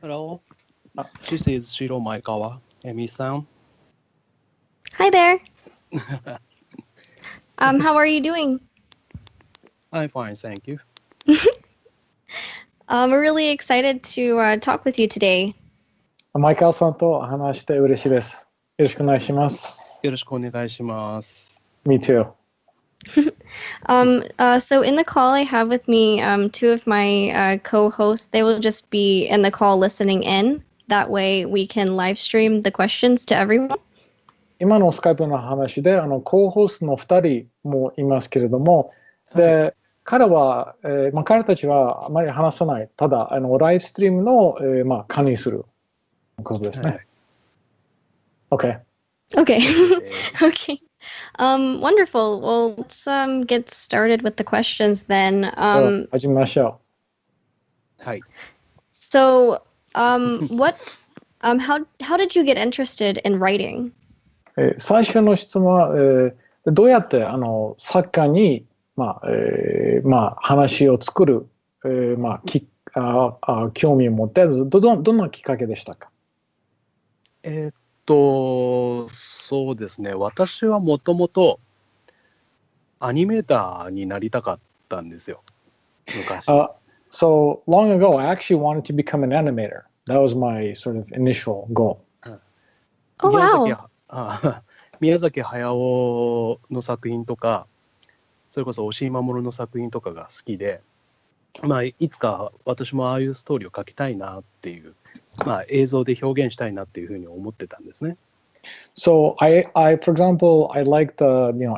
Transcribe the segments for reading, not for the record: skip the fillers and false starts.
Hello, this is Shiro Maekawa. Emi-san. Hi there. How are you doing? I'm fine, thank you. We're really excited to talk with you today. マイカワさんと話して嬉しいです。よろしくお願いします。よろしくお願いします。Me too. So in the call I have with me, two of my co-hosts, they will just be in the call listening in. That way we can live stream the questions to everyone. 今のスカイプの話でコーホストの2人もいますけれども、で、彼たちはあまり話さない。ただライブストリームの、管理することですね。Okay. Okay. Wonderful. Well, let's get started with the questions then. 始めましょう。はい。So, how did you get interested in writing? 最初の質問は、どうやって作家に話を作る、興味を持ってどんなきっかけでしたか？そうですね。私はもともとアニメーターになりたかったんですよ。昔。So long ago, I actually wanted to become an animator. That was my sort of initial goal. Oh, wow. 宮崎駿の作品とか、それこそ押井守の作品とかが好きで、いつか私もああいうストーリーを書きたいなっていう、映像で表現したいなっていうふうに思ってたんですね。So for example, I liked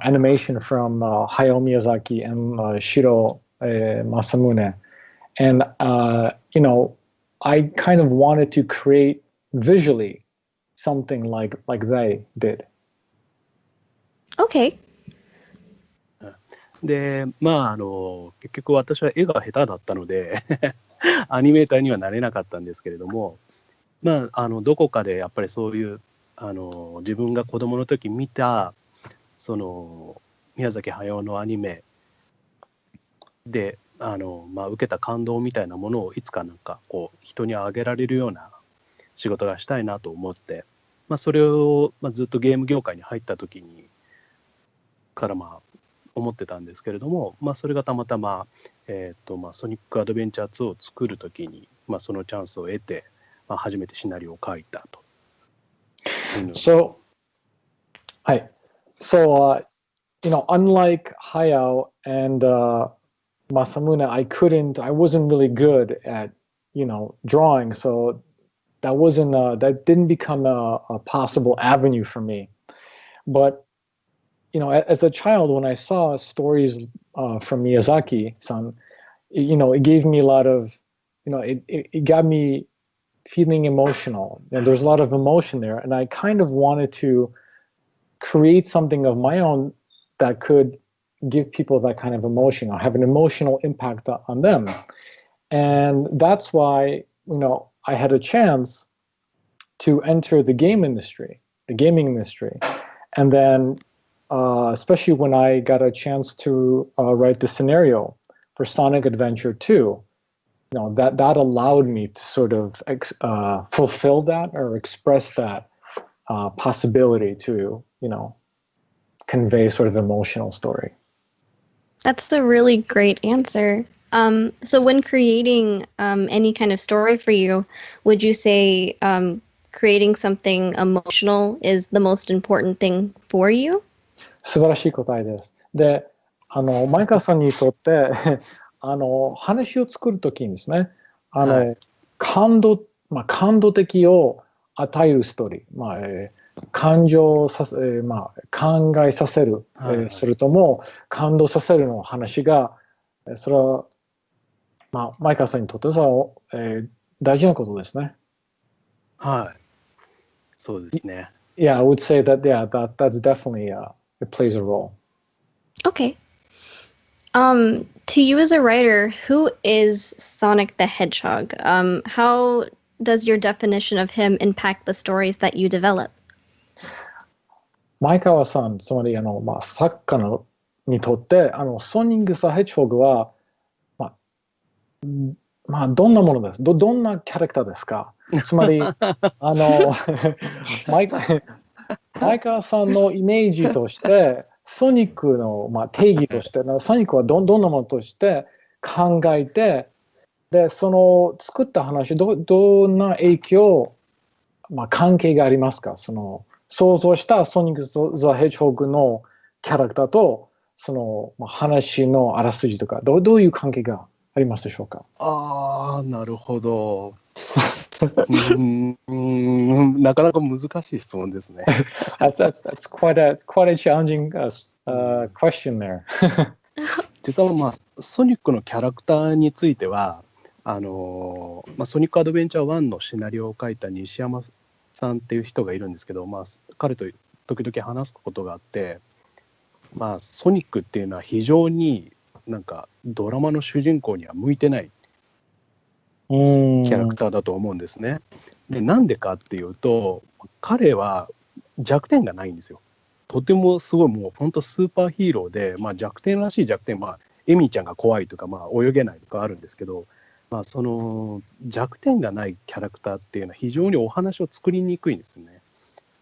animation from Hayao Miyazaki and Shiro Masamune, and I kind of wanted to create visually something like they did. Okay. で、結局私は絵が下手だったのでアニメーターにはなれなかったんですけれども、どこかでやっぱりそういう自分が子供の時見たその宮崎駿のアニメで受けた感動みたいなものをいつか人にあげられるような仕事がしたいなと思って、それを、ずっとゲーム業界に入った時にから思ってたんですけれども、それがたまたま、ソニックアドベンチャー2を作る時に、そのチャンスを得て、初めてシナリオを書いたと。So, unlike Hayao and Masamune, I wasn't really good at, drawing. So that didn't become a possible avenue for me. But, as a child, when I saw stories from Miyazaki-san, it gave me a lot of, it got me feeling emotional, and there's a lot of emotion there, and I kind of wanted to create something of my own that could give people that kind of emotion or have an emotional impact on them. And that's why I had a chance to enter the gaming industry, and then especially when I got a chance to write the scenario for Sonic Adventure 2, that allowed me to sort of fulfill that or express that possibility to, convey sort of emotional story. That's a really great answer. So when creating any kind of story for you, would you say creating something emotional is the most important thing for you? 素晴らしい答えです。で、マイカさんにとって話を作るときにですね、感動的を与えるストーリー、感情させ、考えさせる、それとも感動させるの話が、それは、マイカさんにとっては、大事なことですね。はい。そうですね。Yeah, I would say that, that's definitely, it plays a role. Okay. To you as a writer, who is Sonic the Hedgehog? How does your definition of him impact the stories that you develop? 前川さん、つまり作家にとってソニック・ザ・ヘッジホグは、まあ、どんなものです。どんなキャラクターですか？つまり、前川さんのイメージとして、ソニックの、まあ、定義として、ソニックはどんなものとして考えて、で、その作った話、どんな影響、まあ、関係がありますか？その想像したソニック・ザ・ヘッジホーグのキャラクターと、その、まあ、話のあらすじとか、どういう関係がありますでしょうか？ああ、なるほど。なかなか難しい質問ですね。that's quite a challenging question there. 実はまあソニックのキャラクターについてはまあ、ソニックアドベンチャー1のシナリオを書いた西山さんっていう人がいるんですけど、まあ、彼と時々話すことがあって、まあ、ソニックっていうのは非常になんかドラマの主人公には向いてないキャラクターだと思うんですね。で、なんでかっていうと彼は弱点がないんですよ。とてもすごいもう本当スーパーヒーローで、まあ、弱点らしい弱点、まあ、エミちゃんが怖いとか、まあ、泳げないとかあるんですけど、まあ、その弱点がないキャラクターっていうのは非常にお話を作りにくいんですね。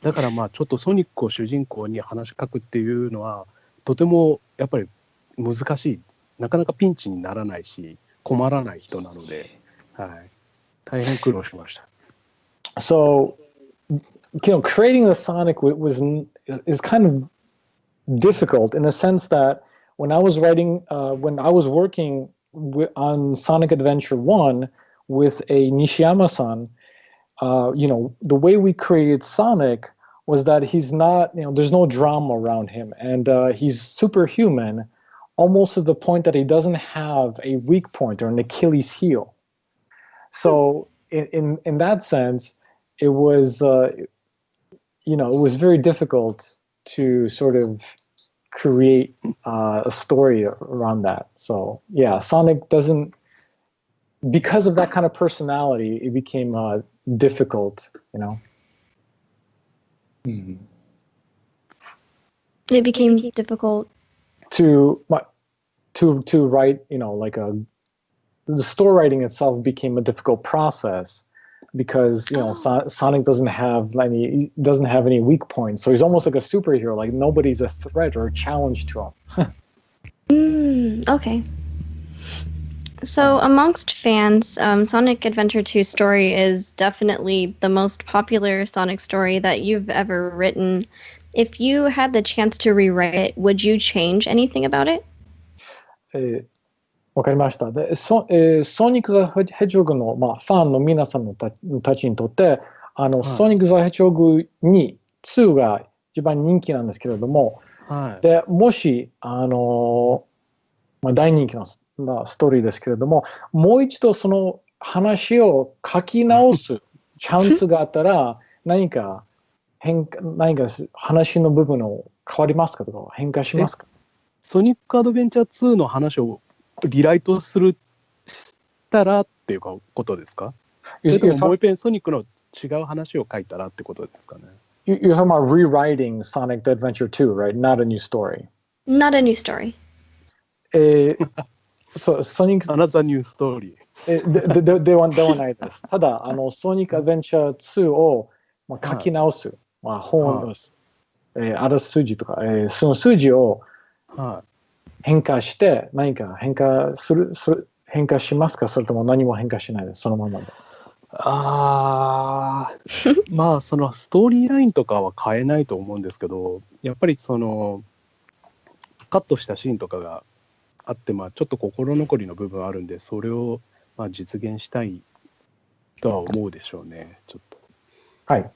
だからまあちょっとソニックを主人公に話し書くっていうのはとてもやっぱり難しい、なかなかピンチにならないし困らない人なので、はい、大変苦労しました。So, creating the Sonic is kind of difficult in the sense that when I was working on Sonic Adventure 1 with a Nishiyama-san, the way we created Sonic was that he's not, there's no drama around him, and he's superhuman, almost to the point that he doesn't have a weak point or an Achilles heel. So in that sense, it was it was very difficult to sort of create a story around that. So yeah, Sonic doesn't, because of that kind of personality, it became difficult, It became difficult to write, the story writing itself became a difficult process because Sonic doesn't have any weak points, so he's almost like a superhero. Like nobody's a threat or a challenge to him. Okay. So amongst fans, Sonic Adventure 2 story is definitely the most popular Sonic story that you've ever written. If you had the chance to rewrite it, would you change anything about it? わかりました。で、ソニック・ザ・ヘッジホグの、ファンの皆さんのたちにとって、ソニック・ザ・ヘッジホグ2が一番人気なんですけれども、でもし、大人気の、ストーリーですけれども、もう一度その話を書き直すチャンスがあったら、何か話の部分を変わりますかとか、変化しますか？ソニックアドベンチャー2の話をリライトしたらっていうことですか？それとももう一遍ソニックの違う話を書いたらってことですかね？ You're talking about rewriting Sonic the Adventure 2, right? Not a new story. Not a new story. Sonic Another new story. ではないです。ただ、ソニックアドベンチャー2を書き直す。本のあらすじとか、その数字を変化して何か変化しますか？それとも何も変化しないです、そのままで。まあそのストーリーラインとかは変えないと思うんですけど、やっぱりそのカットしたシーンとかがあって、ちょっと心残りの部分あるんで、それを実現したいとは思うでしょうね、ちょっと。はい。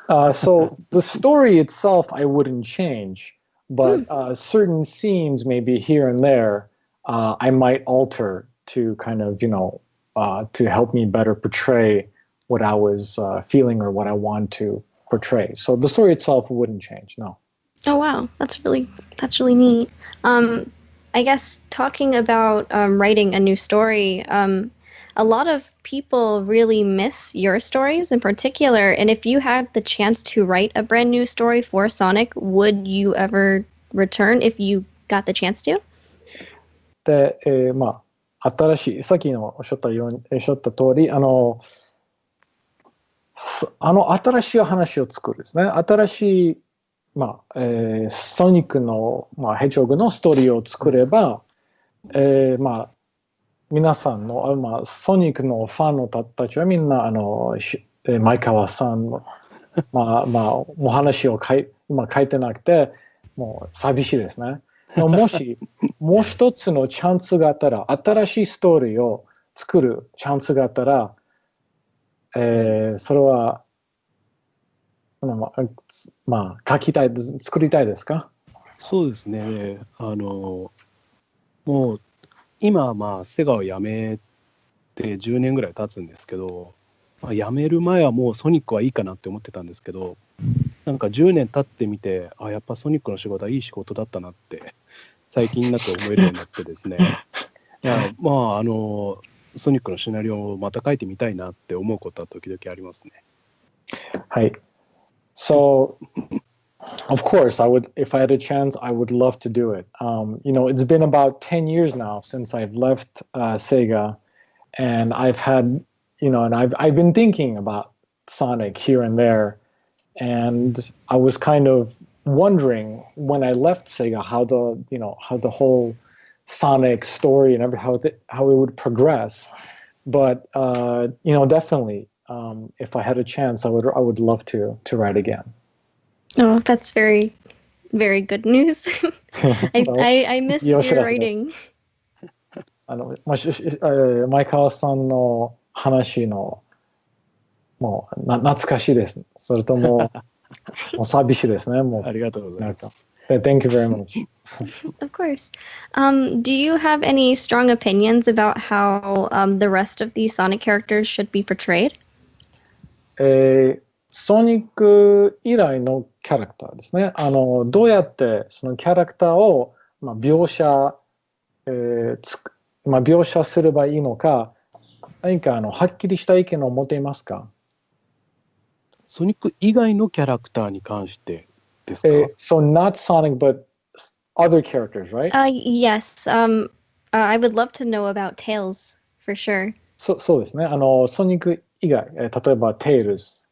So the story itself I wouldn't change, but certain scenes maybe here and there I might alter to kind of, to help me better portray what I was feeling or what I want to portray. So the story itself wouldn't change, no. Oh wow, that's really neat. I guess talking about writing a new story, a lot of people really miss your stories in particular. And if you had the chance to write a brand new story for Sonic, would you ever return if you got the chance to? で、新しい、さっきのおっしゃった通り、新しい話を作るですね。新しい、ソニックの、ヘッジホグのストーリーを作れば、皆さんの、ソニックのファンのたちはみんな、前川さんの、お話を今書いてなくて、もう寂しいですね。でももし、もう一つのチャンスがあったら、新しいストーリーを作るチャンスがあったら、それは、作りたいですか？そうですね。もう今はセガを辞めて10年ぐらい経つんですけど、辞める前はもうソニックはいいかなって思ってたんですけど、なんか10年経ってみて、やっぱソニックの仕事はいい仕事だったなって最近になって思えるようになってですね。いやソニックのシナリオをまた書いてみたいなって思うことは時々ありますね。はい。So, of course, if I had a chance, I would love to do it. It's been about 10 years now since I've left Sega, and I've been thinking about Sonic here and there, and I was kind of wondering when I left Sega how the whole Sonic story and how it would progress. But definitely, if I had a chance, I would love to write again. Oh, that's very, very good news. I miss your writing. 前川さんの話のもう懐かしいです。それとももう寂しいですね。もうありがとうございます。Thank you very much. Of course. Do you have any strong opinions about how the rest of the Sonic characters should be portrayed? ソニック以来のキャラクターですね。どうやってそのキャラクターを、描写すればいいのか、何かはっきりした意見を持っていますか？ソニック以外のキャラクターに関してですか？So not Sonic, but other characters, right? Yes. I would love to know about Tails for sure. そうですね。ソニック以外、例えば Tails。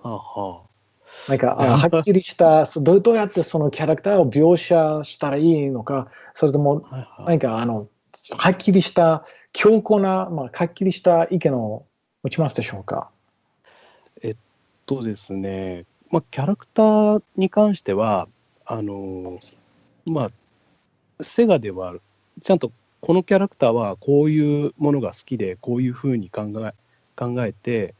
なんかはっきりしたどうやってそのキャラクターを描写したらいいのか、それともなんかはっきりした強固な、はっきりした意見を持ちますでしょうか？ですね、キャラクターに関してはセガではちゃんとこのキャラクターはこういうものが好きでこういうふうに考えて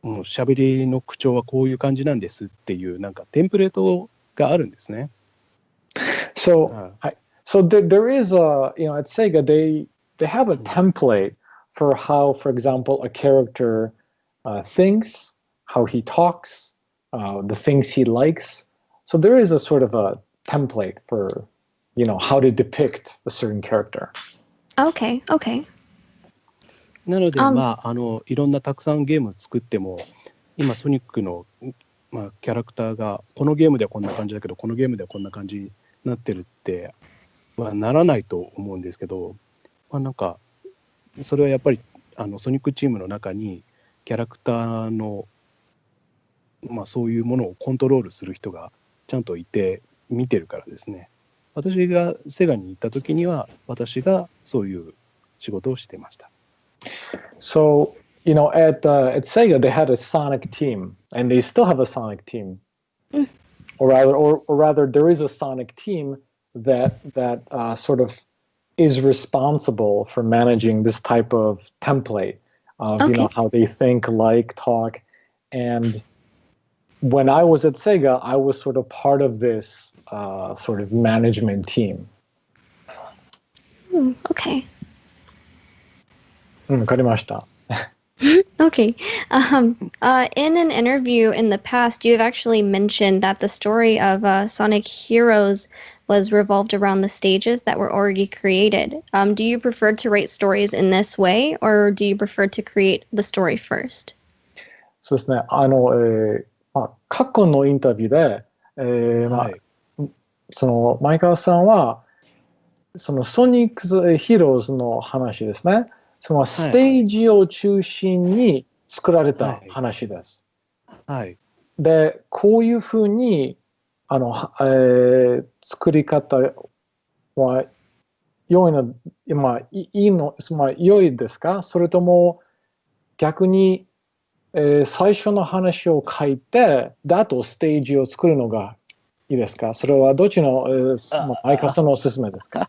喋りの口調はこういう感じなんですっていうなんかテンプレートがあるんですね。So there is at Sega they have a template for how, for example, a character thinks, how he talks, the things he likes. So there is a sort of a template for how to depict a certain character. Okay. なので、いろんなたくさんゲーム作っても今ソニックの、キャラクターがこのゲームではこんな感じだけどこのゲームではこんな感じになってるってはならないと思うんですけど、なんかそれはやっぱりソニックチームの中にキャラクターの、そういうものをコントロールする人がちゃんといて見てるからですね。私がセガに行った時には私がそういう仕事をしてました。So, at Sega, they had a Sonic team, and they still have a Sonic team. Or rather, there is a Sonic team that sort of is responsible for managing this type of template of how they think, like, talk. And when I was at Sega, I was sort of part of this sort of management team. Okay. わかりました。Okay. In an interview in the past, you have actually mentioned that the story of Sonic Heroes was revolved around the stages that were already created. Do you prefer to write stories in this way, or do you prefer to create the story first? そうですね。過去のインタビューで、その前川さんはそのソニックズ・ヒーローズの話ですね。そのステージを中心に作られた話です。はい。で、こういうふうに作り方は良いの、まあ、いいの、まあ、良いですか？それとも逆に、最初の話を書いて、であとステージを作るのがいいですか？それはどっちの、相方のおすすめですか？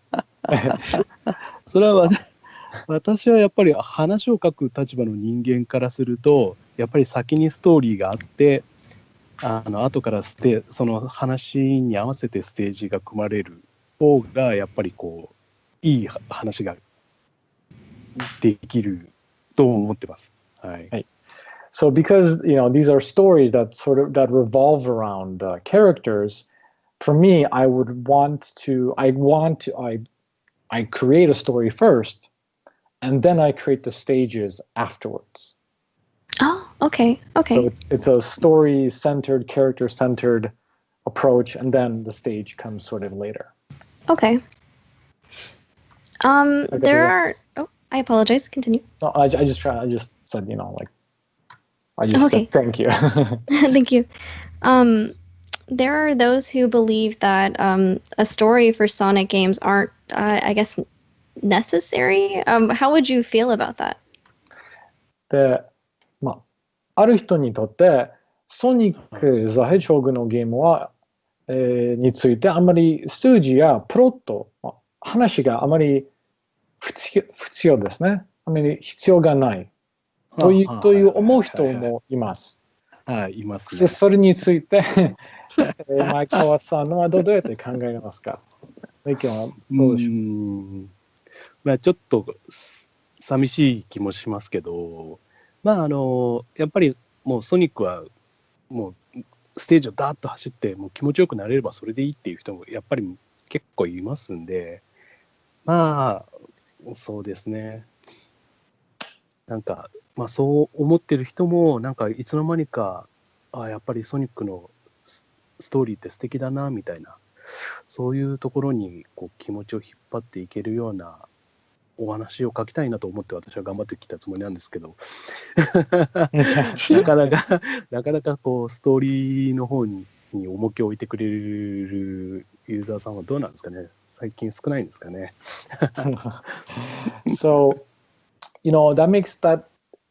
それは私はやっぱり話を書く立場の人間からすると、やっぱり先にストーリーがあって、後からその話に合わせてステージが組まれる方が、やっぱりこう、いい話ができると思ってます。はい。はい。So because these are stories that revolve around characters, for me, I create a story first, and then I create the stages afterwards. Oh, okay. So it's a story-centered, character-centered approach, and then the stage comes sort of later. Okay. I apologize. Continue. No, I just said, said thank you. Thank you. There are those who believe that a story for Sonic games aren't, I guess, necessary. How would you feel about that? で、ある人にとってソニック・ザ・ヘッジホグのゲームは、についてあまり数字やプロット、話があまり必要ですね。あまり必要がないという思う人もいます。はい、いますね。それについて前川さんはどうやって考えますか？意見はどうでしょう？ちょっと寂しい気もしますけど、やっぱりもうソニックはもうステージをダーッと走ってもう気持ちよくなれればそれでいいっていう人もやっぱり結構いますんで、そうですね。なんかそう思ってる人もなんかいつの間にかやっぱりソニックのストーリーって素敵だなみたいな、そういうところにこう気持ちを引っ張っていけるようなお話を書きたいなと思って私は頑張ってきたつもりなんですけどなかなかこうストーリーの方に重きを置いてくれるユーザーさんはどうなんですかね。最近少ないんですかね。So, that makes that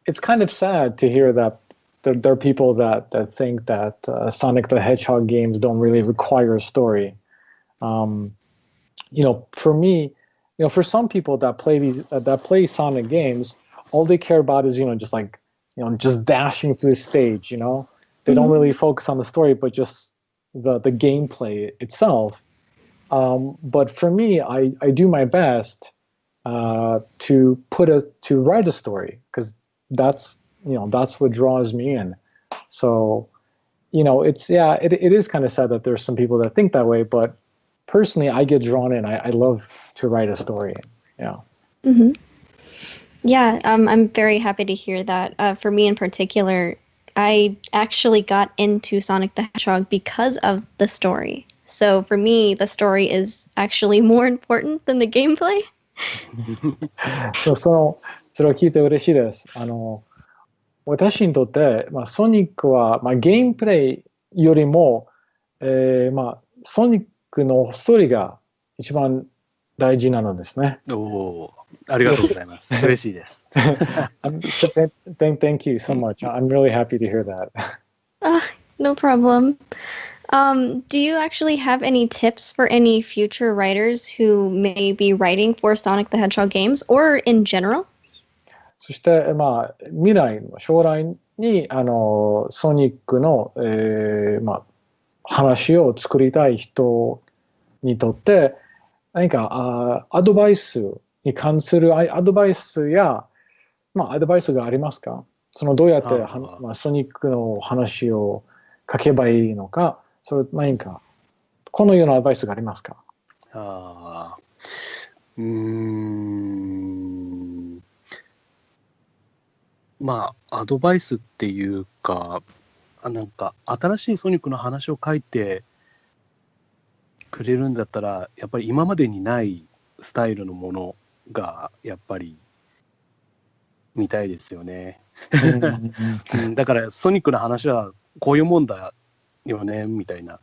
it's kind of sad to hear that there are people that think that Sonic the Hedgehog games don't really require a story. For me, for some people that play Sonic games, all they care about is just like just dashing through the stage. They don't really focus on the story, but just the gameplay itself. But for me, I do my best to write a story because that's what draws me in. So it is kind of sad that there's some people that think that way, but personally I get drawn in. I love to write a story. Yeah, I'm very happy to hear that. For me in particular, I actually got into Sonic the Hedgehog because of the story. So for me, the story is actually more important than the gameplay. それを聞いて嬉しいです。私にとって、ソニックは、ゲームプレイよりも、ソニックのストーリーが一番大事なのですね。ありがとうございます。嬉しいです。Thank you so much. I'm really happy to hear that. No problem. Do you actually have any tips for any future writers who may be writing for Sonic the Hedgehog games or in general? そして、将来にソニックの、話を作りたい人にとって何かアドバイスに関するアドバイスや、アドバイスがありますか？どうやってソニックの話を書けばいいのか、何かこのようなアドバイスがありますか？アドバイスっていうか、なんか新しいソニックの話を書いてくれるんだったら、やっぱり今までにないスタイルのものがやっぱり見たいですよね。だからソニックの話はこういうもんだよねみたいな、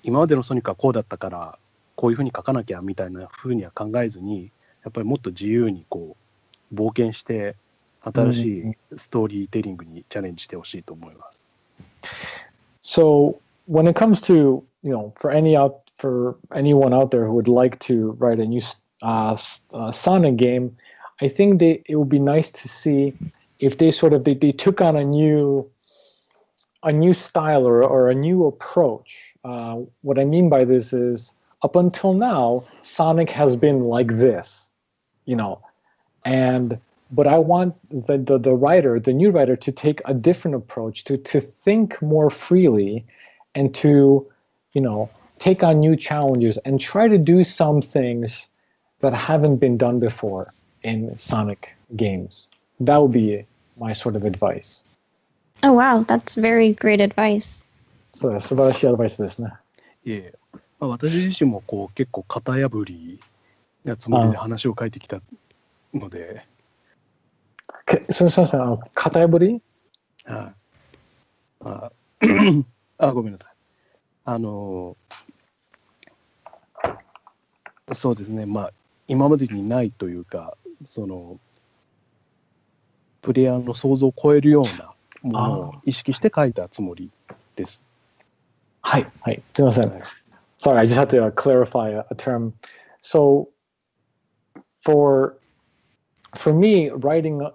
今までのソニックはこうだったからこういうふうに書かなきゃみたいなふうには考えずに、やっぱりもっと自由にこう冒険して新しいストーリーテリングにチャレンジしてほしいと思います。So when it comes to, for anyone out there who would like to write a new Sonic game, I think it would be nice to see if they they took on a new style or a new approach. What I mean by this is, up until now, Sonic has been like this, but I want the writer, the new writer, to take a different approach, to think more freely, and to, take on new challenges and try to do some things that haven't been done before in Sonic games. That would be my sort of advice. Oh, wow. That's very great advice. そうです。素晴らしいアドバイスですね。いえ、私自身もこう結構型破りなつもりで話を書いてきたので。すみません、型破り？ごめんなさい。そうですね、今までにないというか、プレイヤーの想像を超えるようなものを意識して書いたつもりです。はい、はい、すみません。Sorry, I just had to clarify a term. So, for me, writing a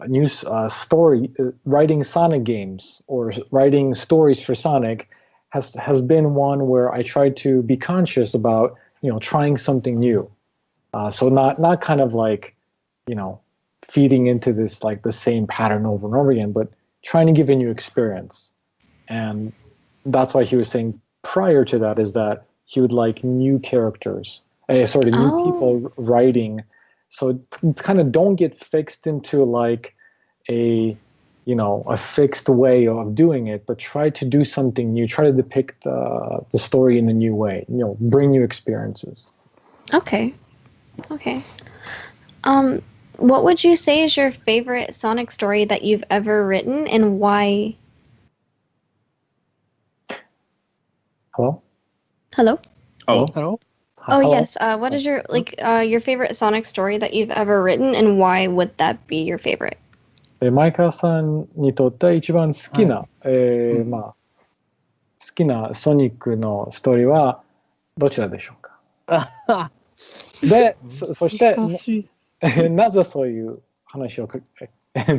new story, writing Sonic games or writing stories for Sonic has been one where I try to be conscious about, trying something new. So not kind of like, feeding into this like the same pattern over and over again, but trying to give a new experience. And that's why he was saying prior to that is that he would like new characters, new people writing. So kind of don't get fixed into like a fixed way of doing it, but try to do something new. Try to depict the story in a new way. Bring new experiences. Okay. What would you say is your favorite Sonic story that you've ever written, and why? Hello? Hello? Oh, hello? Oh, yes. What is your favorite Sonic story that you've ever written, and why would that be your favorite? 前川さんにとって一番好きな、好きなソニックのストーリーはどちらでしょうか？で、そしてなぜそういう話を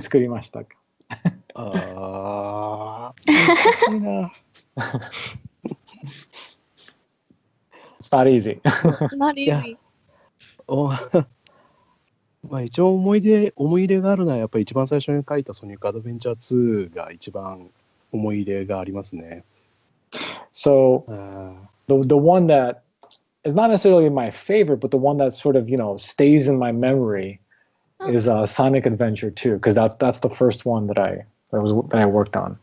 作りましたか？難しいな。It's not easy. Not easy. 一応思い入れがあるのはやっぱり一番最初に書いたソニックアドベンチャー2が一番思い入れがありますね。So the one that is not necessarily my favorite, but the one that sort of stays in my memory is Sonic Adventure 2, because that's the first one that I worked on.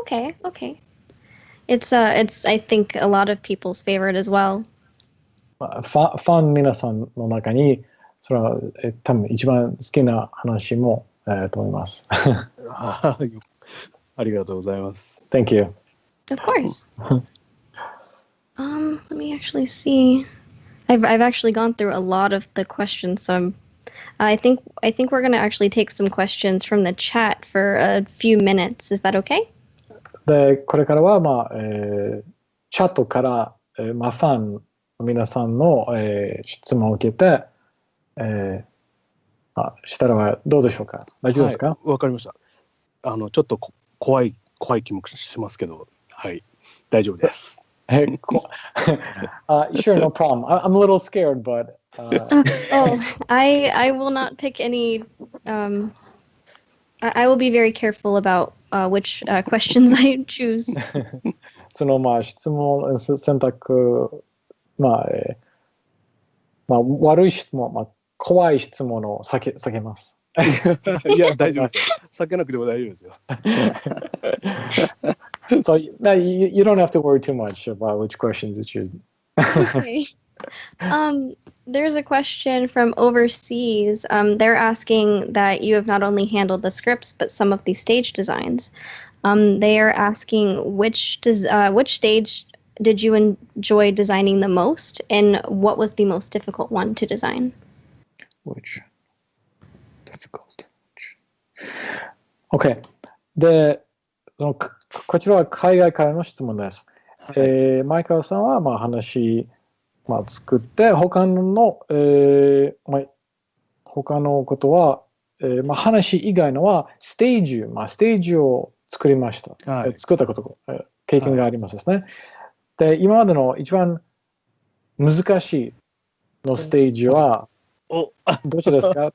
Okay. It's I think a lot of people's favorite as well. ファン皆さんの中にそれは多分一番好きな話もと思います。ありがとうございます。Thank you. Of course. Let me actually see. I've actually gone through a lot of the questions, so I think we're gonna actually take some questions from the chat for a few minutes. Is that okay? でこれからはチャットから、ファンの皆さんの、質問を受けて、したらどうでしょうか？大丈夫ですか？はい、わかりました。ちょっと怖い気もしますけど、はい、大丈夫です。Sure, no problem. I'm a little scared, but. I will not pick any. I will be very careful about which questions I choose. その質問選択悪い質問怖い質問を避けます。いや大丈夫ですよ。避けなくても大丈夫ですよ。So you don't have to worry too much about which questions you choose. Okay. There's a question from overseas. They're asking that you have not only handled the scripts, but some of the stage designs. They are asking which stage did you enjoy designing the most, and what was the most difficult one to design? Which difficult. Okay. で、こちらは海外からの質問です。前川さんは話、作って、他のことは、話以外のはステージを作りました。作ったこと、経験がありますですね。で、今までの一番難しいのステージは、どちらですか？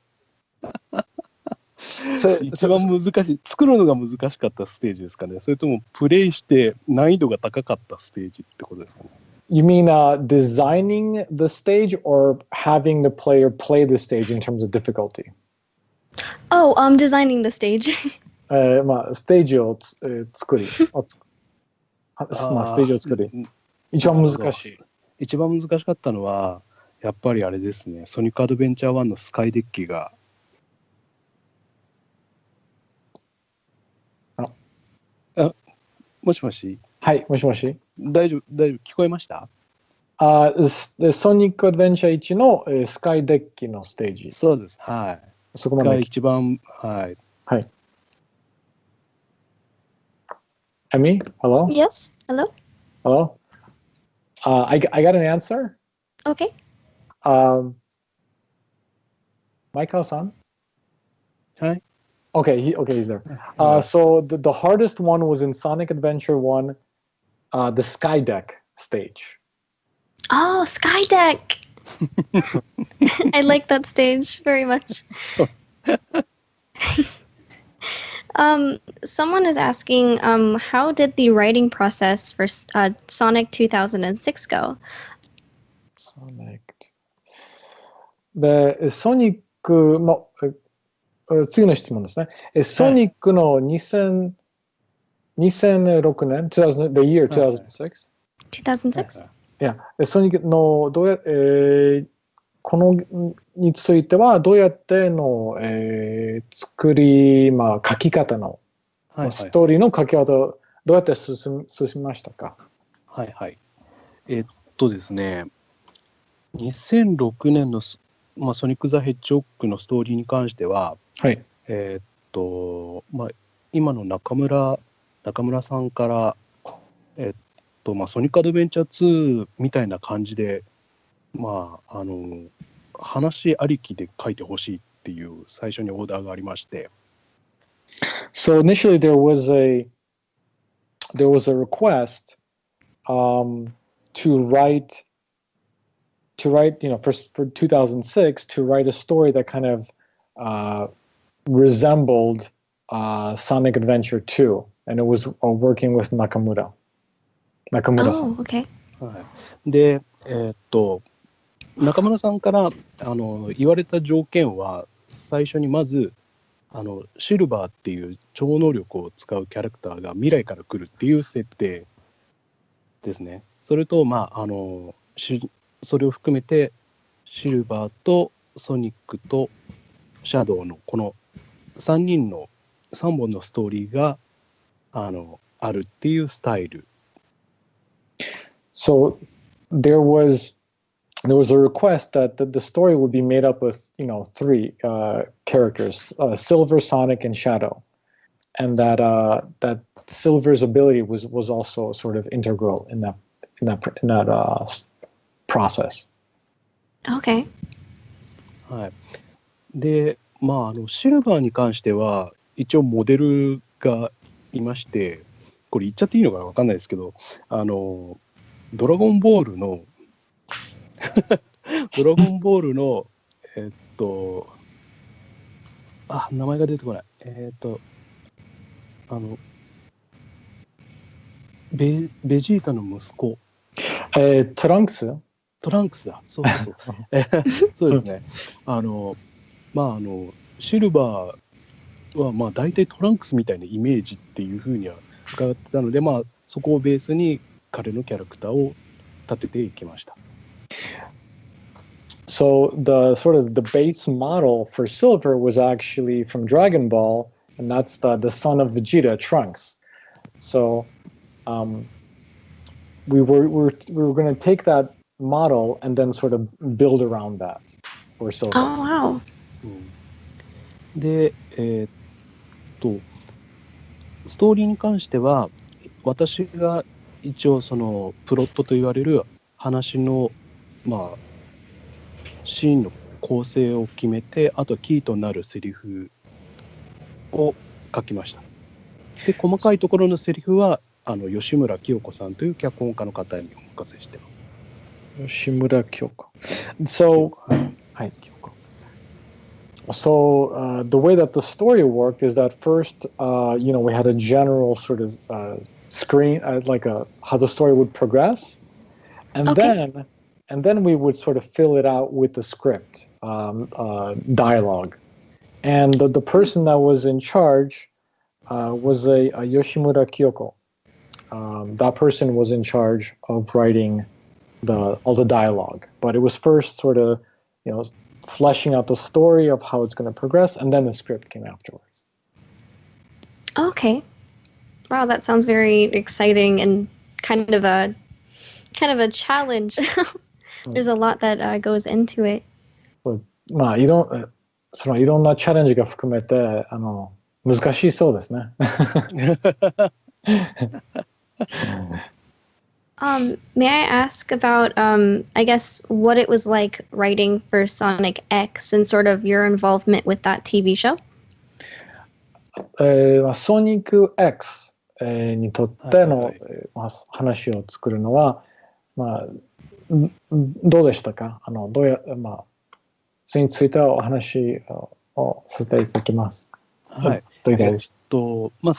一番難しい、作るのが難しかったステージですかね。それともプレイして難易度が高かったステージってことですかね。You mean designing the stage or having the player play the stage in terms of difficulty? Oh, designing the stage. ステージを作り、ステージを作り、一番難しい。一番難しかったのは、やっぱりあれですね、ソニックアドベンチャー1のスカイデッキが。もしもし。はい、もしもし。大丈夫、聞こえました？ソニックアドベンチャー1のスカイデッキのステージ。そうです。はい。そこまで。が一番、はい。はい。Emi, hello? Yes, hello? Hello? I got an answer. Okay. Maekawa-san? Hi. Okay, he's there. So the hardest one was in Sonic Adventure 1, the Sky Deck stage. Oh, Sky Deck! I like that stage very much. Someone is asking, how did the writing process for Sonic 2006 go? Sonic. で、ソニックの、次の質問ですね。ソニックの2006年、the year 2006? 2006? Yeah. ソニックのこのについてはどうやっての、作り、書き方の、ストーリーの書き方どうやって進みましたか？はいはい。ですね、2006年のソニック・ザ・ヘッジホッグのストーリーに関しては、はい。今の中村さんから、ソニック・アドベンチャー2みたいな感じで、話ありきで書いてほしいっていう最初にオーダーがありまして。So initially there was a request to write, for 2006 to write a story that kind of resembled Sonic Adventure 2, and it was working with Nakamura. Oh, okay. で、中村さんから言われた条件は、最初にまずシルバーっていう超能力を使うキャラクターが未来から来るっていう設定ですね。それとそれを含めてシルバーとソニックとシャドウのこの3本のストーリーがあるっていうスタイル。So there was a request that the story would be made up with, 3 characters, Silver, Sonic, and Shadow, and that Silver's ability was also sort of integral in that process. Okay. はい。で、シルバーに関しては一応モデルがいまして、これ言っちゃっていいのか分かんないですけど、ドラゴンボールの名前が出てこない。ベジータの息子。トランクスだ。そうそうですね。シルバーは大体トランクスみたいなイメージっていうふうには伺ってたので、そこをベースに彼のキャラクターを立てていきました。So the sort of the base model for Silver was actually from Dragon Ball, and that's the son of Vegeta, Trunks. So we were going to take that model and then sort of build around that for Silver. Oh, wow. で、ストーリーに関しては、私が一応そのプロットと言われる話の、シーンの構成を決めて、あとキーとなるセリフを書きました。で、細かいところのセリフは吉村清子さんという脚本家の方にお任せしてます。吉村清子。So, はい。So the way that the story worked is that first, we had a general sort of screen, like how the story would progress, and then we would sort of fill it out with the script, dialogue, and the person that was in charge was a Yoshimura Kyoko. That person was in charge of writing all the dialogue, but it was first sort of, fleshing out the story of how it's going to progress, and then the script came afterwards. Okay. Wow, that sounds very exciting and kind of a challenge. There's a lot that goes into it. いろんなチャレンジが含めて難しそうですね。May I ask about, I guess, what it was like writing for Sonic X and sort of your involvement with that TV show? ソニック X にとっての話を作るのは、どうでしたか？それについてお話をさせていただきます。はい。ソ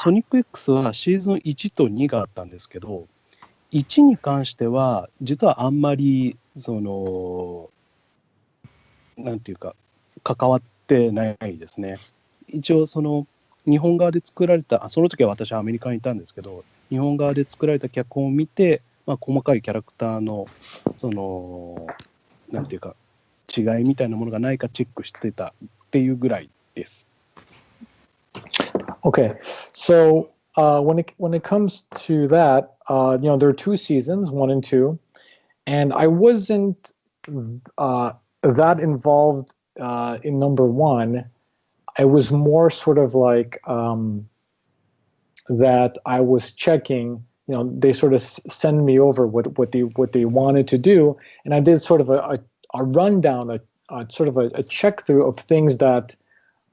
ニック X はシーズン1と2があったんですけど、1に関しては実はあんまりなんていうか関わってないですね。一応日本側で作られた、その時は私はアメリカにいたんですけど、日本側で作られた脚本を見て、細かいキャラクターのなんていうか違いみたいなものがないかチェックしてたっていうぐらいです。Okay, so when it comes to that, there are 2 seasons, 1 and 2, and I wasn't that involved in number 1. I was more sort of like that I was checking, they sort of send me over what they wanted to do, and I did sort of a rundown, sort of a check through of things that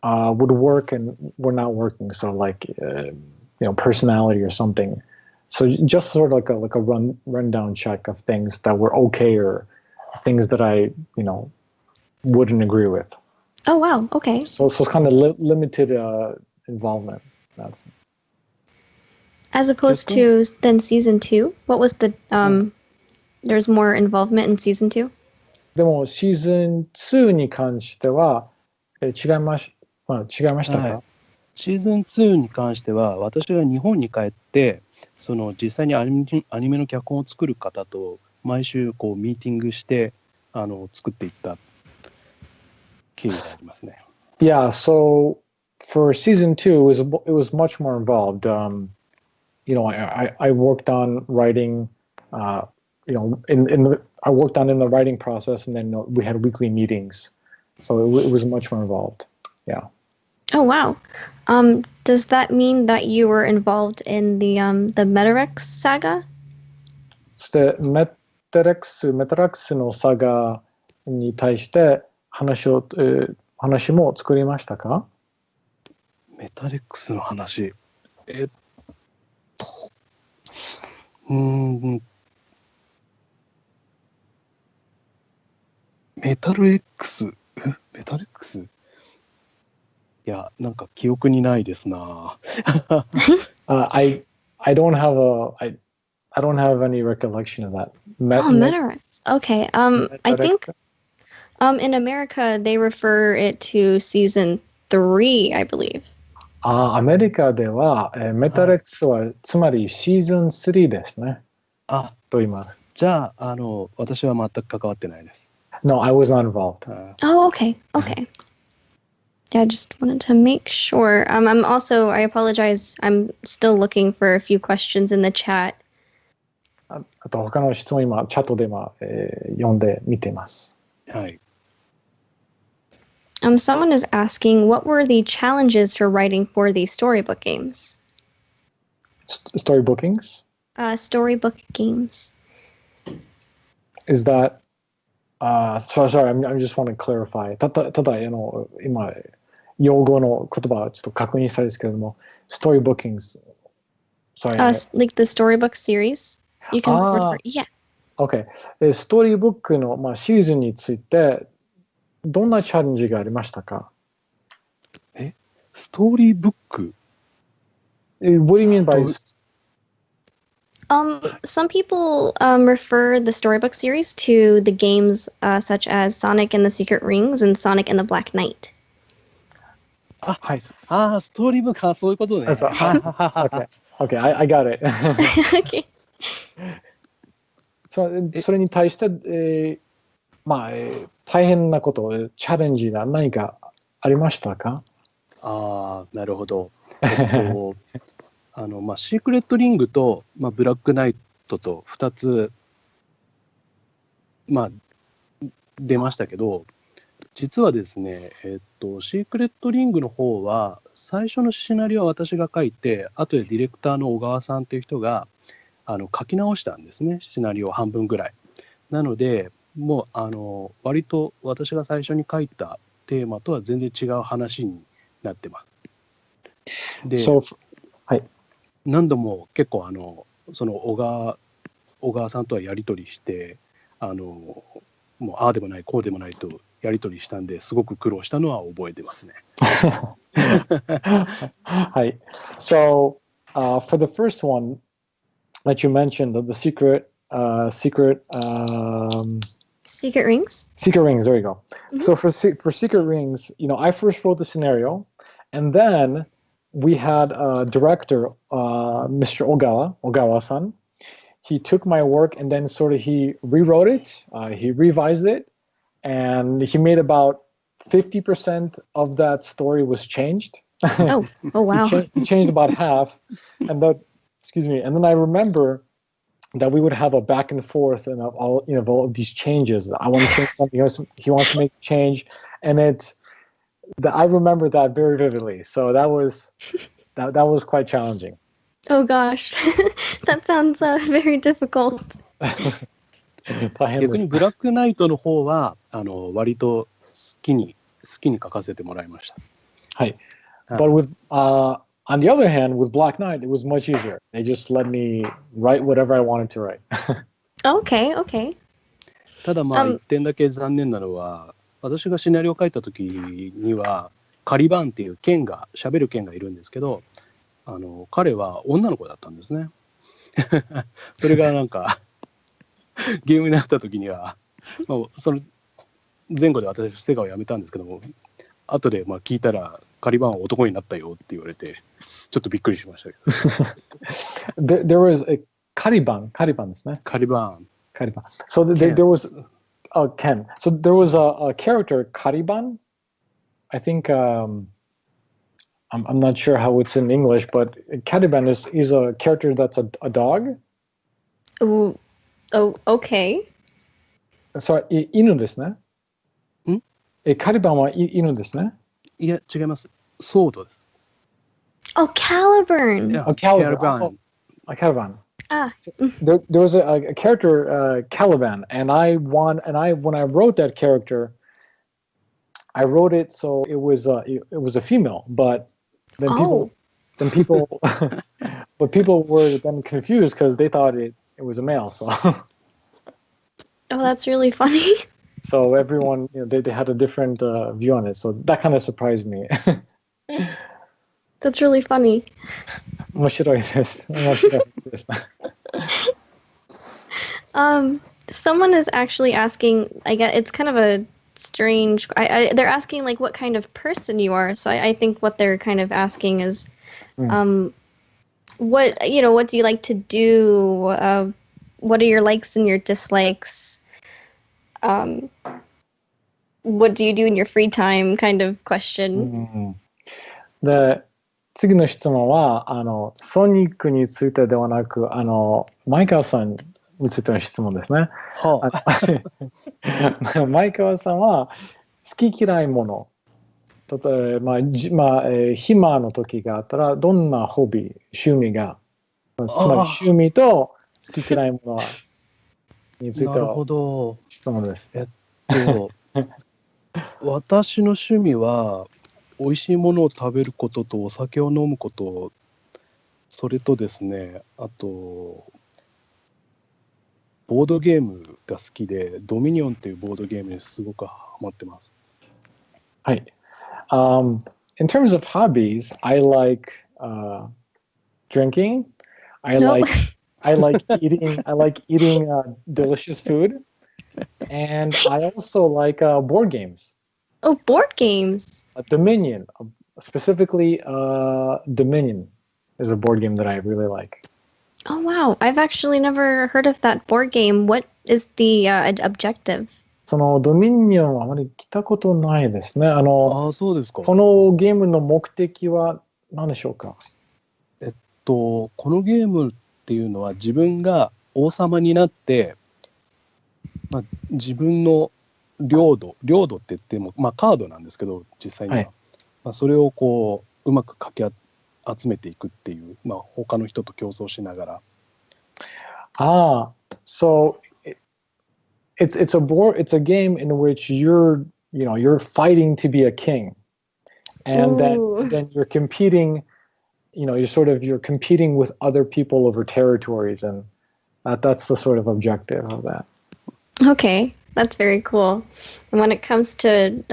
would work and were not working. So like personality or something. So just sort of like a rundown check of things that were okay or things that I wouldn't agree with. Oh wow, okay. So it's kind of limited involvement. That's as opposed to then season 2. What was the there's more involvement in season 2? でもシーズン2に関しては違いましたか？はい、シーズン2に関しては私が日本に帰って実際にアニメの脚本を作る方と毎週ミーティングして作っていった経緯がありますね。Yeah, so for season 2 it was much more involved. I worked on writing, I worked on in the writing process, and then we had weekly meetings, so it was much more involved. Yeah. Oh wow. Does that mean that you were involved in the Metarex saga? そしてメタレックスのサガに対して話も作りましたか？メタレックスの話。メタレックスいや、なんか記憶にないですな。I don't have any recollection of that. Metarex. Okay. I think in America they refer it to season 3, I believe. アメリカではメタレックスはつまりシーズン3ですね。と言います。じゃあ私は全く関わってないです。No, I was not involved. Oh, okay. Okay. Yeah, I just wanted to make sure. I'm also, I apologize. I'm still looking for a few questions in the chat. あと他の質問今チャットで読んで見ています。はい。Someone is asking, what were the challenges for writing for these storybook games? Storybookings? Storybook games. Is that sorry, I just want to clarify. ただ今用語の言葉をちょっと確認したいですけれども、storybookings. Sorry. Like the storybook series. You can refer. Yeah. Okay. ストーリーブックのシーズンについてどんなチャレンジがありましたか？ストーリーブック What do you mean by some people refer the storybook series to the games such as Sonic and the Secret Rings and Sonic and the Black Knight. はい。ストーリーブック、そういうことね。Okay, I got it. Okay. それに対して、大変なこと、チャレンジが何かありましたか？なるほど。シークレットリングと、ブラックナイトと2つ、出ましたけど、実はですね、シークレットリングの方は最初のシナリオは私が書いて、後でディレクターの小川さんという人が書き直したんですね、シナリオ半分ぐらい。なのでもう割と私が最初に書いたテーマとは全然違う話になってます。で、はい、何度も結構その小川さんとはやり取りしてもうああでもないこうでもないとやり取りしたんですごく苦労したのは覚えてますね。はい。So, for the first one that you mentioned, the secret Rings? Secret Rings, there you go. Mm-hmm. So for Secret Rings, I first wrote the scenario, and then we had a director, Mr. Ogawa-san. He took my work and then sort of he rewrote it, he revised it, and he made about 50% of that story was changed. Oh wow. he changed about half, and then I remember that we would have a back and forth and all of these changes. I want to change something, he wants to make a change, and I remember that very vividly. So that was quite challenging. Oh gosh, that sounds very difficult. 逆にブラックナイトの方は割と好きに書かせてもらいました。はい。But with on the other hand, with Black Knight, it was much easier. They just let me write whatever I wanted to write. Okay. ただ一点だけ残念なのは、私がシナリオを書いた時にはカリバンっていう喋る剣がいるんですけど、彼は女の子だったんですね。それがなんかゲームになった時には、その前後で私セガをやめたんですけども、後で聞いたらカリバンは男になったよって言われてちょっとびっくりしましたけど。there was a カリバンですね。カリバン。So there was Ken. So there was a character Caliban. I think I'm not sure how it's in English, but Caliban is a character that's a dog. Oh, okay. So 犬ですね。カリバンは犬ですね。いや違います。ソードです。Oh, Caliburn. Yeah, Caliban. Caliban. There was a character Caliban, and when I wrote that character, I wrote it so it was a female, but then people were then confused because they thought it was a male. So. Oh, that's really funny. So everyone, they had a different view on it. So that kind of surprised me. That's really funny. 面白いです。Someone is actually asking, I guess it's kind of a strange, they're asking like what kind of person you are. So I think what they're kind of asking is, what do you like to do? What are your likes and your dislikes? what do you do in your free time kind of question. で、次の質問は、ソニックについてではなく、前川さんについての質問ですね。はあ、前川さんは、好き嫌いもの、例えば、暇の時があったら、どんなホビー、趣味が、つまり趣味と好き嫌いものについてなるはほど。質問です。私の趣味は、美味しいものを食べることとお酒を飲むこと、それとですね、あと、ボードゲームが好きで、ドミニオンっていうボードゲームにすごくハマってます。はい。In terms of hobbies, I like drinking. I like eating. I like eating delicious food, and I also like board games. Oh, board games. Dominion, specifically, Dominion is a board game that I really like. Oh, wow. I've actually never heard of that board game. What is the objective? そのドミニオンはあまり来たことないですね。そうですか。このゲームの目的は何でしょうか？このゲームっていうのは自分が王様になって、自分の領土って言っても、カードなんですけど、実際には、それをこううまくかき集めていくっていう、他の人と競争しながら。So it's a game in which you're fighting to be a king, and then you're competing. You're competing with other people over territories, and that's the sort of objective of that. Okay, that's very cool. And when it comes to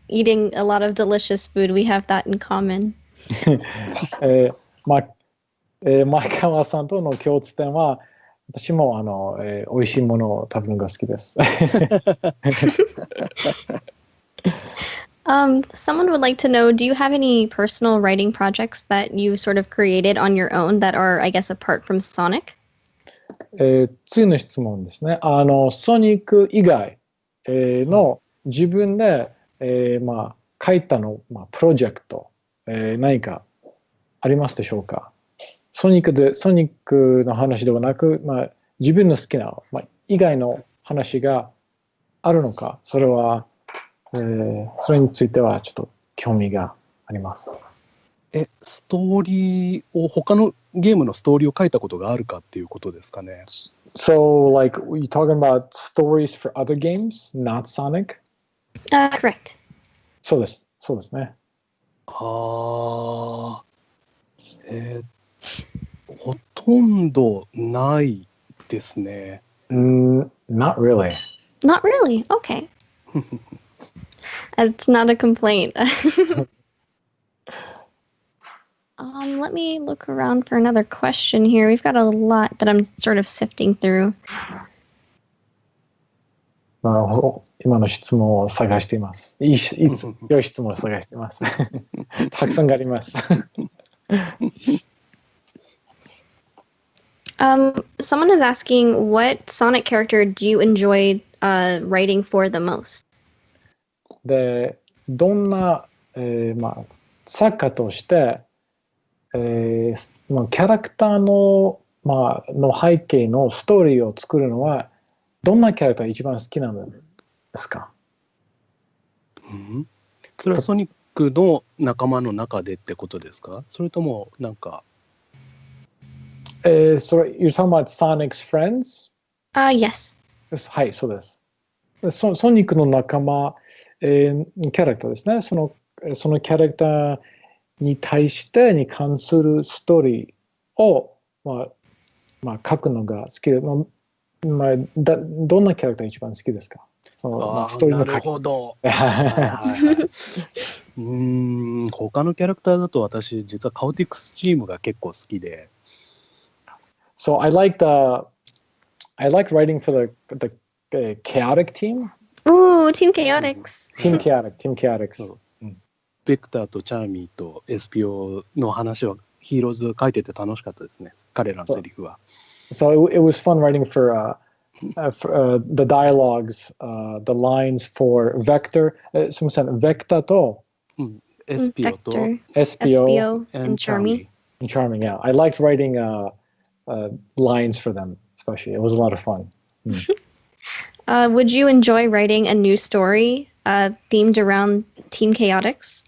eating a lot of delicious food, we have that in common. 前川さんとの共通点は、私も美味しいものを食べるのが好きです。Someone would like to know, do you have any personal writing projects that you sort of created on your own that are, I guess, apart from Sonic? 次の質問ですね。ソニック以外の自分で書いたの、プロジェクト、何かありますでしょうか？ソニックの話ではなく、自分の好きな、以外の話があるのか、それについてはちょっと興味があります。ストーリーを他のゲームのストーリーを書いたことがあるかっていうことですかね。So, like, you're talking about stories for other games, not Sonic? Correct. そうですね。ほとんどないですね。Not really. Not really. Okay. It's not a complaint. Let me look around for another question here. We've got a lot that I'm sort of sifting through. 今の質問を探しています。良い質問を探しています。たくさんあります。Someone is asking, what Sonic character do you enjoy writing for the most? で、どんな、作家として、キャラクターの、の背景のストーリーを作るのは、どんなキャラクターが一番好きなんですか？それはソニックの仲間の中でってことですか？それともなんかyou're talking about Sonic's friends? Yes. はい、そうです。ソニックの仲間、キャラクターですね。そのキャラクターに対してに関するストーリーを、書くのが好きで、どんなキャラクターが一番好きですか？ストーリーの書き。なるほど。他のキャラクターだと私実はカオティクスチームが結構好きで。So I like writing for the chaotic team. Ooh, Team Chaotix. Team Chaotix. ベクターとチャーミーと SPO の話はヒーローズ書いてて楽しかったですね。彼らのセリフは。So it was fun writing for the dialogues, the lines for Vector. すみません、Vector とエスピオと Vector, Espio and Charmy. and Charming. Yeah, I liked writing lines for them, especially. It was a lot of fun. Would you enjoy writing a new story themed around Team Chaotix?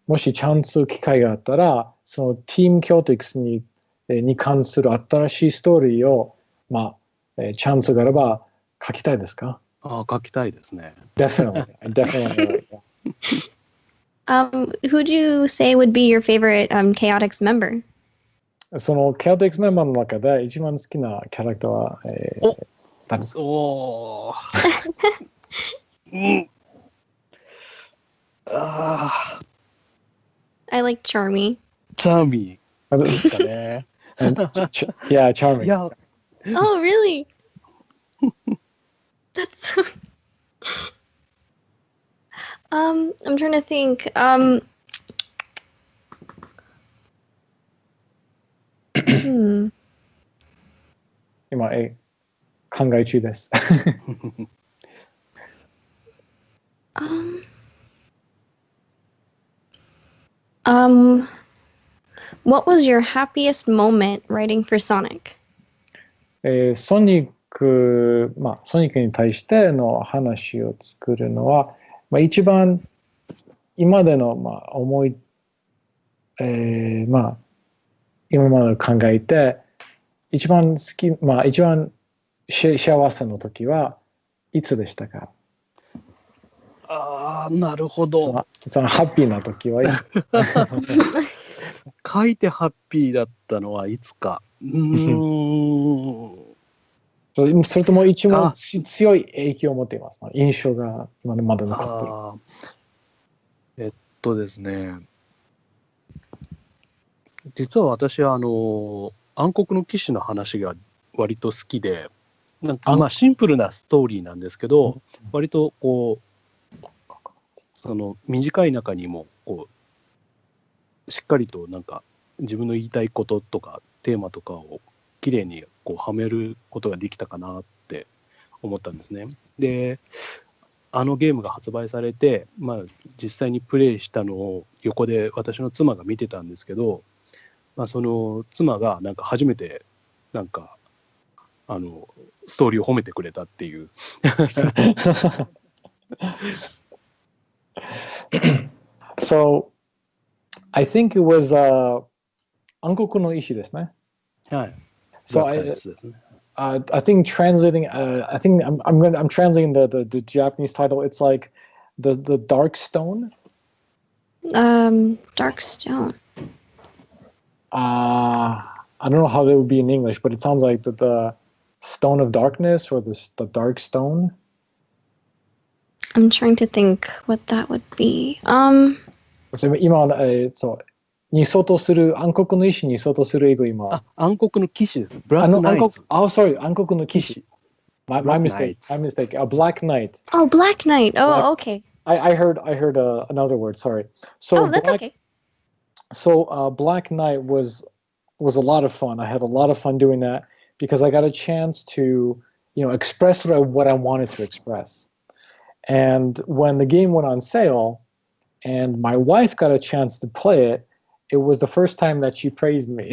もしチャンス機会があったら、その Team Chaotix に関する新しいストーリーを、チャンスがあれば書きたいですか？書きたいですね。Definitely. I definitely Who do you say would be your favorite Chaotix member? その Chaotix メンバーの中で一番好きなキャラクターは、誰ですか？おー。I like Charmy. チャーミーですかね。Yeah, Charming. いや、Oh, really? That's so... I'm trying to think. 今、考え中です。What was your happiest moment writing for Sonic? ソニックに対しての話を作るのは、一番今までの、思い、今まで考えて一番好き、一番幸せの時はいつでしたか？なるほど。そのハッピーな時はいつ？書いてハッピーだったのはいつか。それとも一番強い影響を持っています。印象が今まで残っている。ですね。実は私は暗黒の騎士の話が割と好きで、なんかシンプルなストーリーなんですけど、割とこうその短い中にもこうしっかりとなんか自分の言いたいこととかテーマとかをきれいにこうはめることができたかなって思ったんですね。で、ゲームが発売されて、実際にプレイしたのを横で私の妻が見てたんですけど、その妻がなんか初めてなんかストーリーを褒めてくれたっていう。So, I think it was 暗黒の石ですね。はい。So I think translating. I think I'm translating the Japanese title. It's like the Dark Stone. Dark Stone. I don't know how that would be in English, but it sounds like the Stone of Darkness or the Dark Stone. I'm trying to think what that would be. 今そうに相当する暗黒の石に相当する英語今。暗黒の騎士です。ブラックナイツ。sorry, 暗黒の騎士。My mistake. My mistake. Black Knight. Oh, Black Knight. Oh, okay. I heard another word. Sorry. So that's okay. So Black Knight was a lot of fun. I had a lot of fun doing that because I got a chance to express what I wanted to express. And when the game went on sale, and my wife got a chance to play it, it was the first time that she praised me.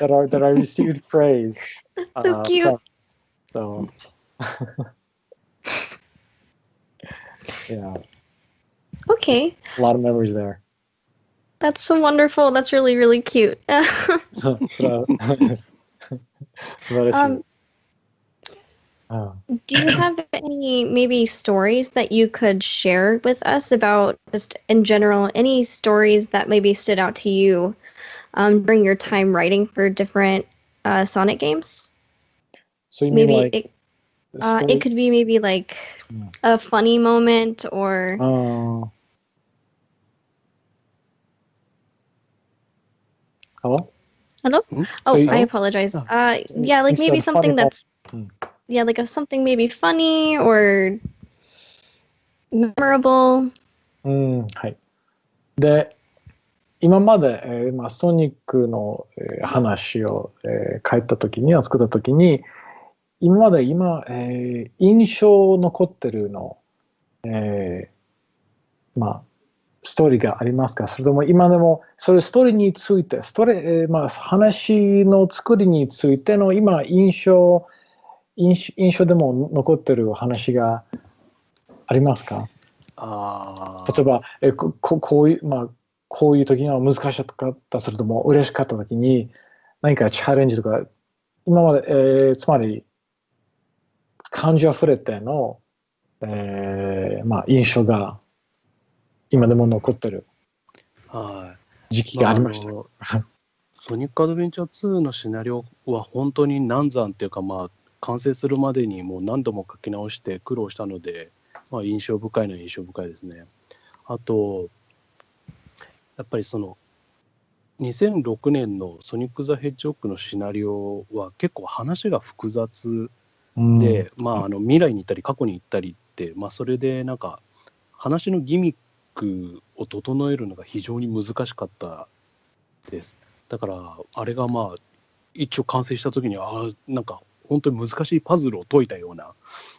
that I received praise. That's so cute. So yeah. Okay. A lot of memories there. That's so wonderful. That's really, really cute. Do you have any maybe stories that you could share with us about just in general, any stories that maybe stood out to you during your time writing for different Sonic games? So you maybe mean like it could be maybe like a funny moment or Hello? Hello? Oh, I apologize. Yeah, like maybe something that's like something maybe funny or memorable. はい。で、今まで、ソニックの、話を、作った時に印象残ってるの、まあ、ストーリーがありますか？それとも今でも、それストーリーについて、話の作りについての今、印象でも残ってる話がありますか？例えば、こういう、こういう時には難しかった、それとも嬉しかった時に、何かチャレンジとか、今まで、つまり、感情あふれての、印象が今でも残ってる時期がありました。ソニックアドベンチャー2のシナリオは本当に難産っていうか、完成するまでにもう何度も書き直して苦労したので、印象深いのは印象深いですね。あと、やっぱりその2006年のソニック・ザ・ヘッジホッグのシナリオは結構話が複雑で、未来に行ったり過去に行ったりって、それでなんか話のギミックを整えるのが非常に難しかったです。だからあれが一応完成した時にはなんか本当に難しいパズルを解いたような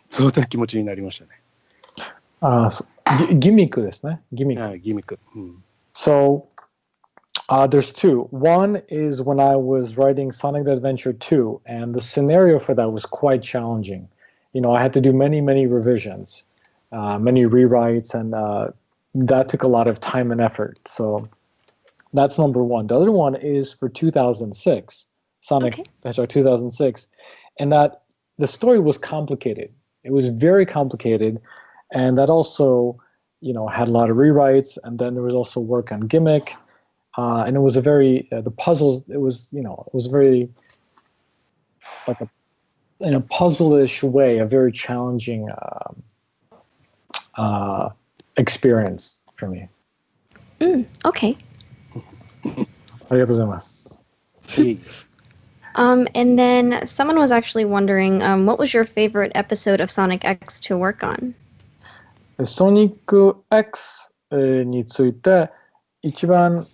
そういう気持ちになりましたね。ギミックですね。ギミック。So there's two. One is when I was writing Sonic the Adventure 2, and the scenario for that was quite challenging. I had to do many revisions, many rewrites, and that took a lot of time and effort. So that's number one. The other one is for 2006, Sonic the Hedgehog 2006, and that the story was complicated. It was very complicated, and that also, had a lot of rewrites, and then there was also work on gimmick. And it was a very the puzzles. It was very like in a puzzle-ish way, a very challenging experience for me. Okay. ありがとうございます。And then someone was actually wondering, what was your favorite episode of Sonic X to work on? Sonic X について一番、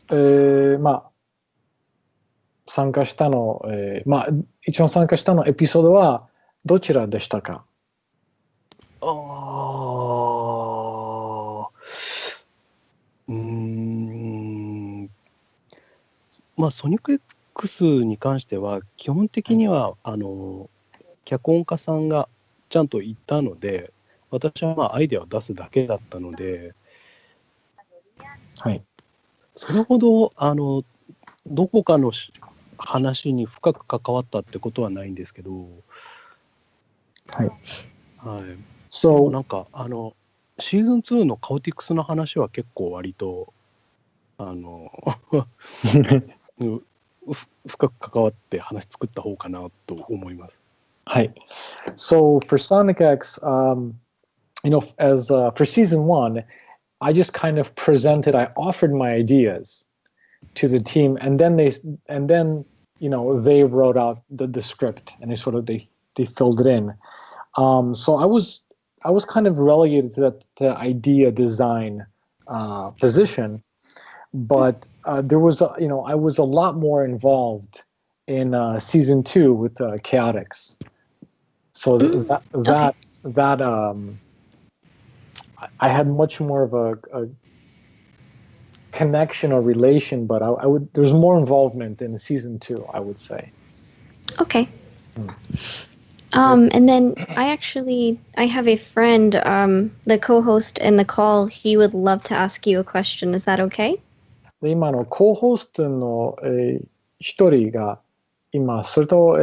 参加したの、一番参加したのエピソードはどちらでしたか？ソニック X に関しては基本的には脚本家さんがちゃんと言ったので、私はアイデアを出すだけだったので、はい、それほどどこかの話に深く関わったってことはないんですけど、はい。そうなんかシーズン2のカオティクスの話は結構割と深く関わって話作った方かなと思います。はい。So for Sonic X, as for season 1, I just kind of I offered my ideas to the team, and then they wrote out the script, and they filled it in. So I was kind of relegated to the idea design position, but there was I was a lot more involved in season 2 with Chaotix. So that I had much more of a connection or relation, but there's more involvement in season 2, I would say. Okay. And then I have a friend, the co-host in the call. He would love to ask you a question. Is that okay? で今のコーホストの一人がそれと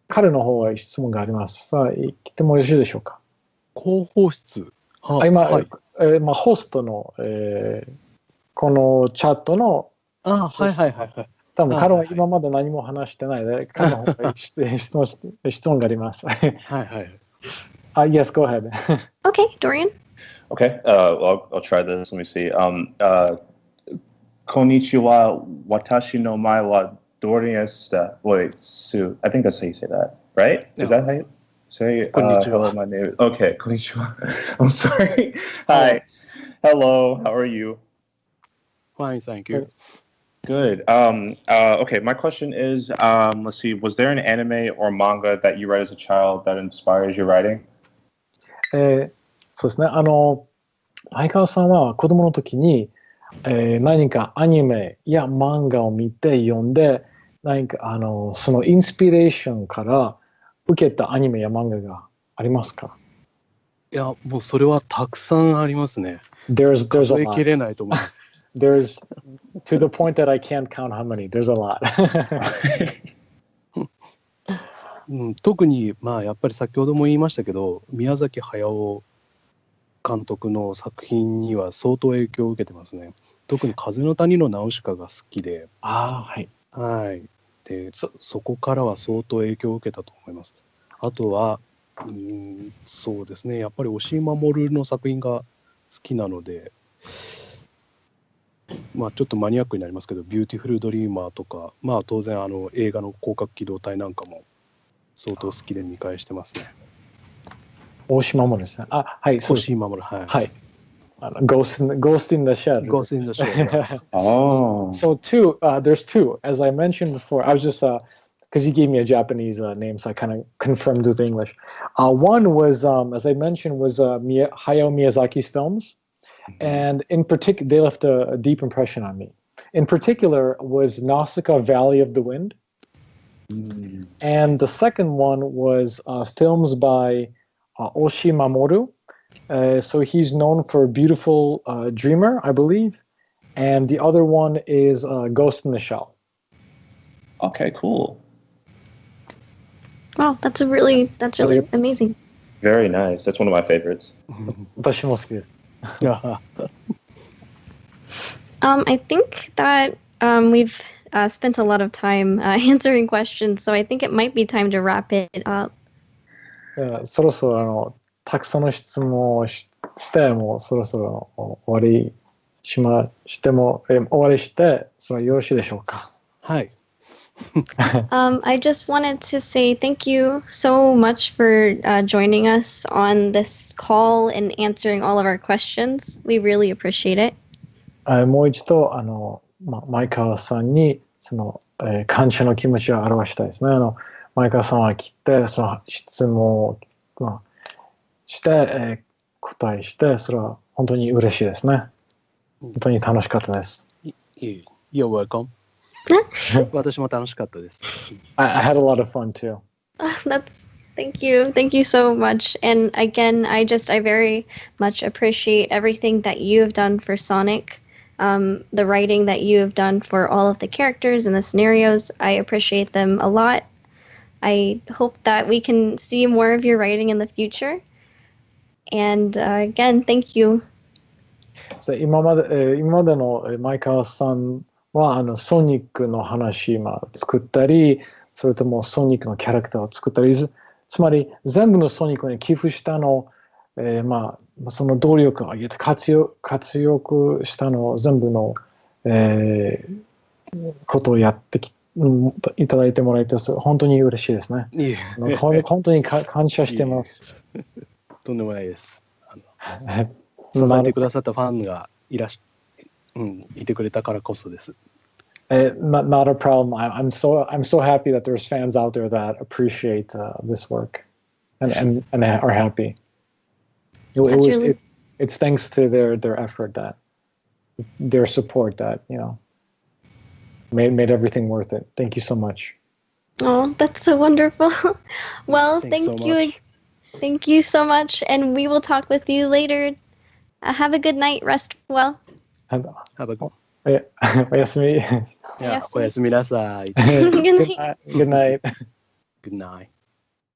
彼の方は質問があります。さあ、聞いてもよろしいでしょうか？広報室。今、ホストの、このチャットの、はい。多分彼は今まで何も話してないで、彼の方が質問があります。Yes, go ahead. Okay, Dorian. Okay, I'll try this. Let me see. Konnichiwa, watashi no mae wa Dorian desu. Wait, Sue. I think that's how you say that, right? Is that how you say? Hello, my name is. Okay, konnichiwa. I'm sorry. Hi. Hello. How are you? Fine, thank you. Good. Okay, my question is, let's see, was there an anime or manga that you read as a child that inspires your writing? そうですね。相川さんは子供の時に、何かアニメや漫画を見て読んで、何かそのインスピレーションから受けたアニメや漫画がありますか？いや、もうそれはたくさんありますね。There's 数 a えきれ lot. ないと思います。There's to the point that I can't count how many. There's a lot. 特に、まあ、やっぱり先ほども言いましたけど、宮崎駿監督の作品には相当影響を受けてますね。特に風の谷のナウシカが好きで、はい。はい。で、そこからは相当影響を受けたと思います。あとは、そうですね、やっぱり押井守の作品が好きなので、まあちょっとマニアックになりますけど、ビューティフルドリーマーとか、まあ当然映画の広角機動隊なんかも相当好きで見返してますね。大島守ですね。はい、そうです。押井守、はい。はい。Ghost in the Shell. Ghost in the Shell. Oh. So there's two. As I mentioned before, I was just because he gave me a Japanese name, so I kind of confirmed with English. One was, as I mentioned, was Hayao Miyazaki's films, and in particular, they left a deep impression on me. In particular, was Nausicaa Valley of the Wind, and the second one was films by Oshii Mamoru. So he's known for Beautiful Dreamer, I believe, and the other one is Ghost in the Shell. Okay, cool. Wow, that's really amazing. Very nice. That's one of my favorites. 私も好きです。I think that we've spent a lot of time answering questions, so I think it might be time to wrap it up. そろそろたくさんの質問をして、もうそろそろ終わりして、それはよろしいでしょうか？はい。I just wanted to say thank you so much for joining us on this call and answering all of our questions. We really appreciate it. もう一度前川さんにその、感謝の気持ちを表したいですね。前川さんは来てその質問を、して、答えして、それは本当に嬉しいですね。本当に楽しかったです。You're welcome. 私も楽しかったです。I had a lot of fun too. Thank you so much. And again, I very much appreciate everything that you have done for Sonic, the writing that you have done for all of the characters and the scenarios. I appreciate them a lot. I hope that we can see more of your writing in the future. And again, thank you. 今までの前川さんはソニックの話作ったり、それともソニックのキャラクターを作ったり、つまり全部のソニックに寄付したの、その動力を上げて活用したの全部の、ことをやっていただいてもらえて本当に嬉しいですね。本当に感謝してます。とんでもないです。支えてくださったファンがいてくれたからこそです。Not a problem. I'm so happy that there's fans out there that appreciate this work and are happy. It's thanks to their effort, that their support, that made everything worth it. Thank you so much. Oh, that's so wonderful. Well, Thanks thank you. Thank you so much, and we will talk with you later. Have a good night. Rest well. Have a good. おやすみ。おやすみなさい。Good night. Good night. Good night.